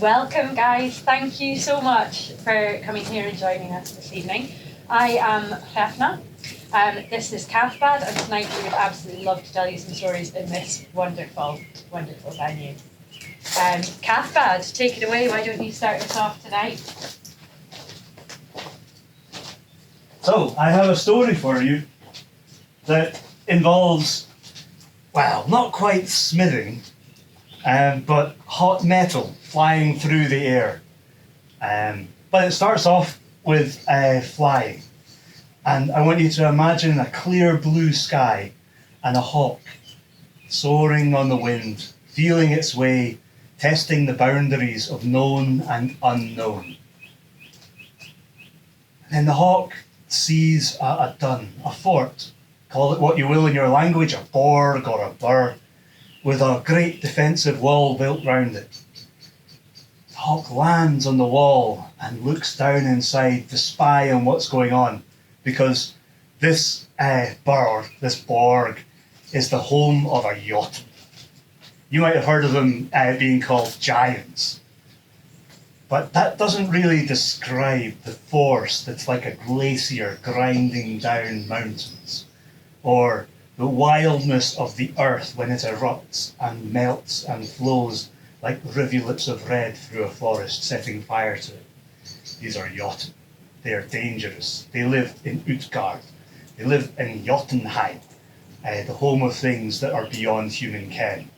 Welcome, guys. Thank you so much for coming here and joining us this evening. I am Hrefna. This is Cathbad, and tonight we would absolutely love to tell you some stories in this wonderful, wonderful venue. Cathbad, take it away. Why don't you start us off tonight? So, I have a story for you that involves, well, not quite smithing, but hot metal flying through the air. But it starts off with flying. And I want you to imagine a clear blue sky and a hawk soaring on the wind, feeling its way, testing the boundaries of known and unknown. And then the hawk sees a dun, a fort, call it what you will in your language, a borg or a burr, with a great defensive wall built round it. The hawk lands on the wall and looks down inside to spy on what's going on, because this burr, this borg, is the home of a Jotun. You might have heard of them being called giants, but that doesn't really describe the force that's like a glacier grinding down mountains, or the wildness of the earth when it erupts and melts and flows like rivulets of red through a forest, setting fire to it. These are Jotun. They are dangerous. They live in Utgard. They live in Jotunheim, the home of things that are beyond human ken.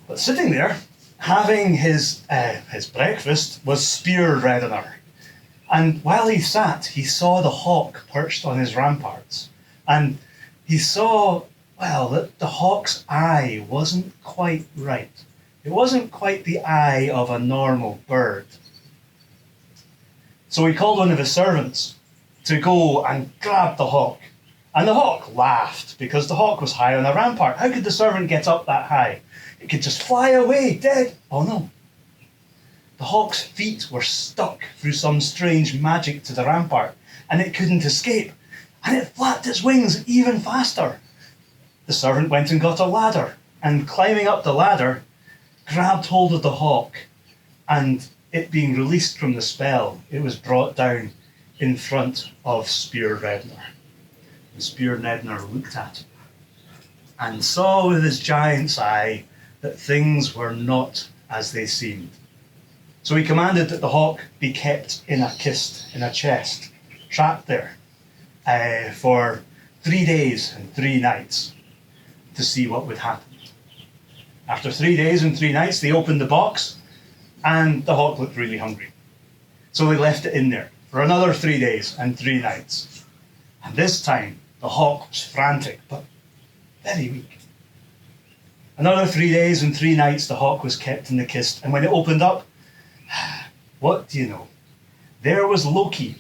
But sitting there, having his breakfast, was Spear Reddener. And while he sat, he saw the hawk perched on his ramparts. And he saw, well, that the hawk's eye wasn't quite right. It wasn't quite the eye of a normal bird. So he called one of his servants to go and grab the hawk. And the hawk laughed, because the hawk was high on a rampart. How could the servant get up that high? It could just fly away, dead. Oh no. The hawk's feet were stuck through some strange magic to the rampart, and it couldn't escape. And it flapped its wings even faster. The servant went and got a ladder, and climbing up the ladder, grabbed hold of the hawk, and it being released from the spell, it was brought down in front of Spear Reddener. And Spear Reddener looked at him and saw with his giant's eye that things were not as they seemed. So he commanded that the hawk be kept in a kist, in a chest, trapped there, for 3 days and 3 nights to see what would happen. After 3 days and 3 nights, they opened the box, and the hawk looked really hungry. So they left it in there for another 3 days and 3 nights. And this time, the hawk was frantic, but very weak. Another 3 days and 3 nights, the hawk was kept in the kist, and when it opened up, what do you know? There was Loki,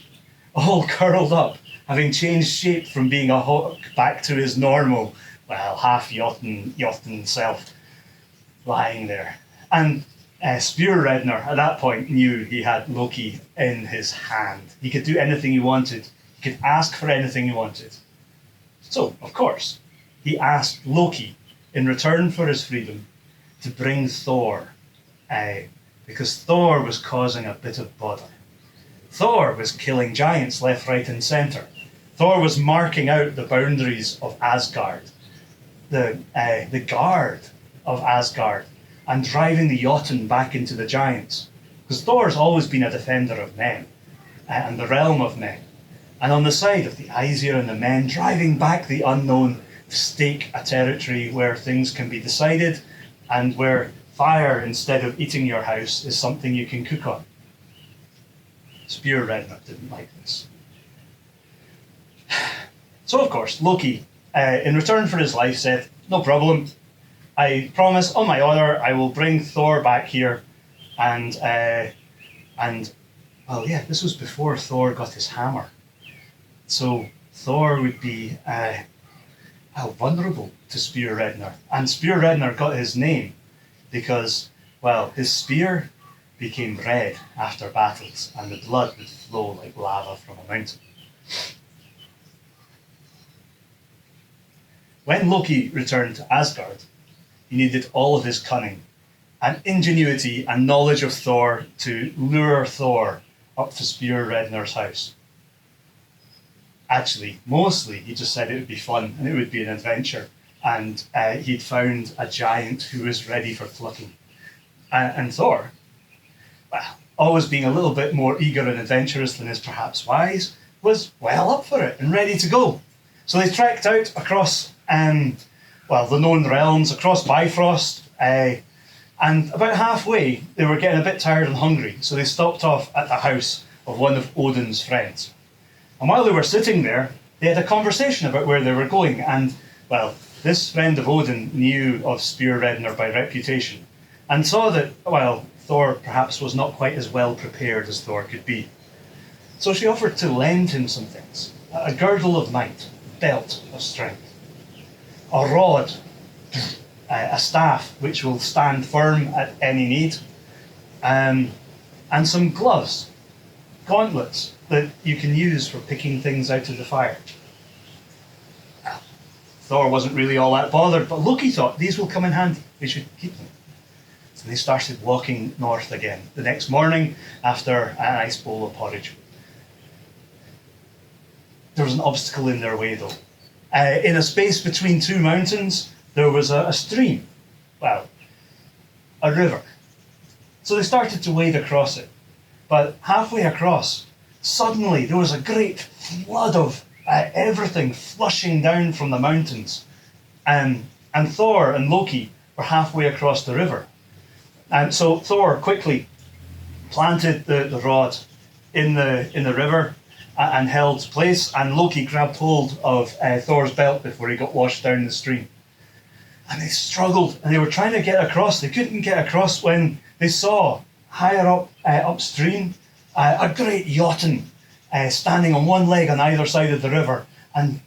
all curled up, having changed shape from being a hawk back to his normal, well, half Jotun self, lying there. And Spear Reddener, at that point, knew he had Loki in his hand. He could do anything he wanted. He could ask for anything he wanted. So, of course, he asked Loki, in return for his freedom, to bring Thor, because Thor was causing a bit of bother. Thor was killing giants left, right, and centre. Thor was marking out the boundaries of Asgard, the guard of Asgard, and driving the Jotun back into the giants. Because Thor's always been a defender of men, and the realm of men. And on the side of the Aesir and the men, driving back the unknown to stake a territory where things can be decided, and where fire, instead of eating your house, is something you can cook on. Spear Reddener didn't like this. So, of course, Loki, in return for his life, said, no problem, I promise, on my honour, I will bring Thor back here, and well, yeah, this was before Thor got his hammer. So Thor would be vulnerable to Spear Reddener. And Spear Reddener got his name because, well, his spear became red after battles, and the blood would flow like lava from a mountain. When Loki returned to Asgard, he needed all of his cunning and ingenuity and knowledge of Thor to lure Thor up to Spear Reddener's house. Actually, mostly he just said it would be fun and it would be an adventure, and he'd found a giant who was ready for plucking. And Thor, well, always being a little bit more eager and adventurous than is perhaps wise, was well up for it and ready to go. So they trekked out across, the known realms, across Bifrost, and about halfway they were getting a bit tired and hungry, so they stopped off at the house of one of Odin's friends. And while they were sitting there, they had a conversation about where they were going, and, well, this friend of Odin knew of Spear Reddener by reputation, and saw that, well, Thor perhaps was not quite as well prepared as Thor could be. So she offered to lend him some things: a girdle of might, a belt of strength, a rod, a staff which will stand firm at any need, and some gloves, gauntlets that you can use for picking things out of the fire. Thor wasn't really all that bothered, but Loki thought these will come in handy. They should keep them. So they started walking north again the next morning after a nice bowl of porridge. There was an obstacle in their way, though. In a space between two mountains, there was a stream. Well, a river. So they started to wade across it. But halfway across, suddenly there was a great flood of everything flushing down from the mountains. And Thor and Loki were halfway across the river. And so Thor quickly planted the rod in the river and held place, and Loki grabbed hold of Thor's belt before he got washed down the stream. And they struggled, and they were trying to get across. They couldn't get across when they saw higher up upstream a great Jotun standing on one leg on either side of the river and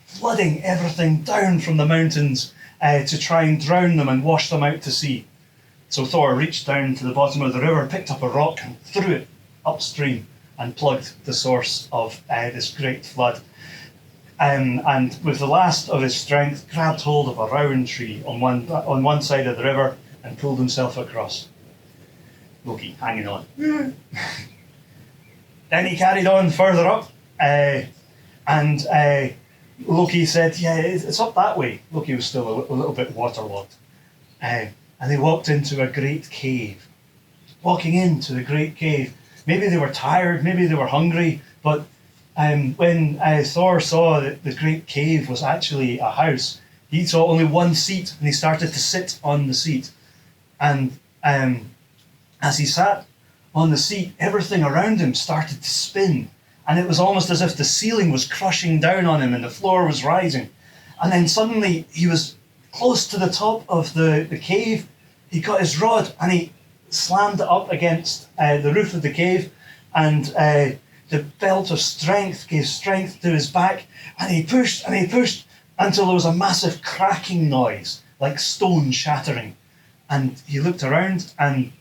flooding everything down from the mountains to try and drown them and wash them out to sea. So Thor reached down to the bottom of the river, picked up a rock and threw it upstream and plugged the source of this great flood. And with the last of his strength, grabbed hold of a rowan tree on one side of the river and pulled himself across. Loki hanging on. Then he carried on further up, and Loki said, "Yeah, it's up that way." Loki was still a little bit waterlogged. And they walked into a great cave. Walking into the great cave, maybe they were tired, maybe they were hungry, but when Thor saw that the great cave was actually a house, he saw only one seat, and he started to sit on the seat. And as he sat on the seat, everything around him started to spin, and it was almost as if the ceiling was crushing down on him and the floor was rising. And then suddenly he was close to the top of the cave. He got his rod and he slammed it up against the roof of the cave, and the belt of strength gave strength to his back, and he pushed until there was a massive cracking noise, like stone shattering. And he looked around and,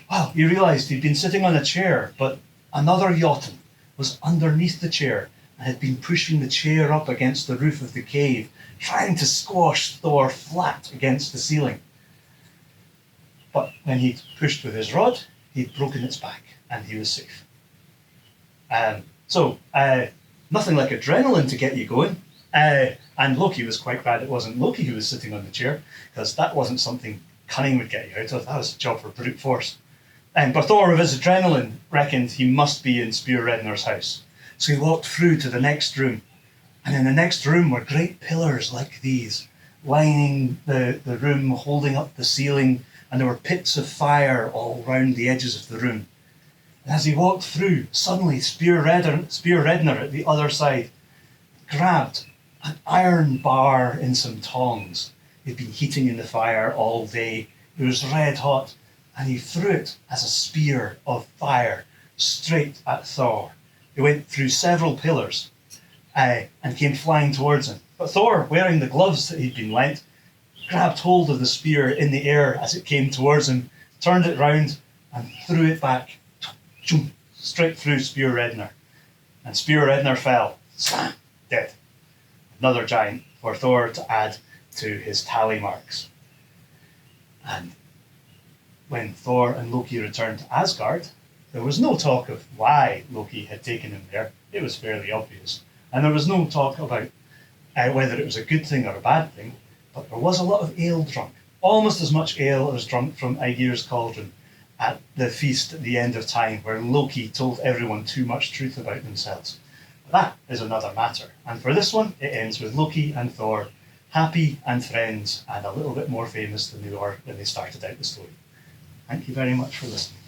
wow, he realised he'd been sitting on a chair, but another Jotun was underneath the chair and had been pushing the chair up against the roof of the cave, trying to squash Thor flat against the ceiling. But when he'd pushed with his rod, he'd broken its back and he was safe. So nothing like adrenaline to get you going. And Loki was quite glad it wasn't Loki who was sitting on the chair, because that wasn't something cunning would get you out of. That was a job for brute force. But Thor, with his adrenaline, reckoned he must be in Spear Reddener's house. So he walked through to the next room. And in the next room were great pillars like these, lining the room, holding up the ceiling, and there were pits of fire all round the edges of the room. And as he walked through, suddenly Spear Reddener at the other side grabbed an iron bar in some tongs. He'd been heating in the fire all day. It was red hot, and he threw it as a spear of fire straight at Thor. It went through several pillars and came flying towards him. But Thor, wearing the gloves that he'd been lent, grabbed hold of the spear in the air as it came towards him, turned it round and threw it back, straight through Spear Reddener. And Spear Reddener fell, slam, dead. Another giant for Thor to add to his tally marks. And when Thor and Loki returned to Asgard, there was no talk of why Loki had taken him there. It was fairly obvious. And there was no talk about whether it was a good thing or a bad thing, but there was a lot of ale drunk. Almost as much ale as drunk from Aegir's cauldron at the feast at the end of time, where Loki told everyone too much truth about themselves. But that is another matter. And for this one, it ends with Loki and Thor happy and friends and a little bit more famous than they were when they started out the story. Thank you very much for listening.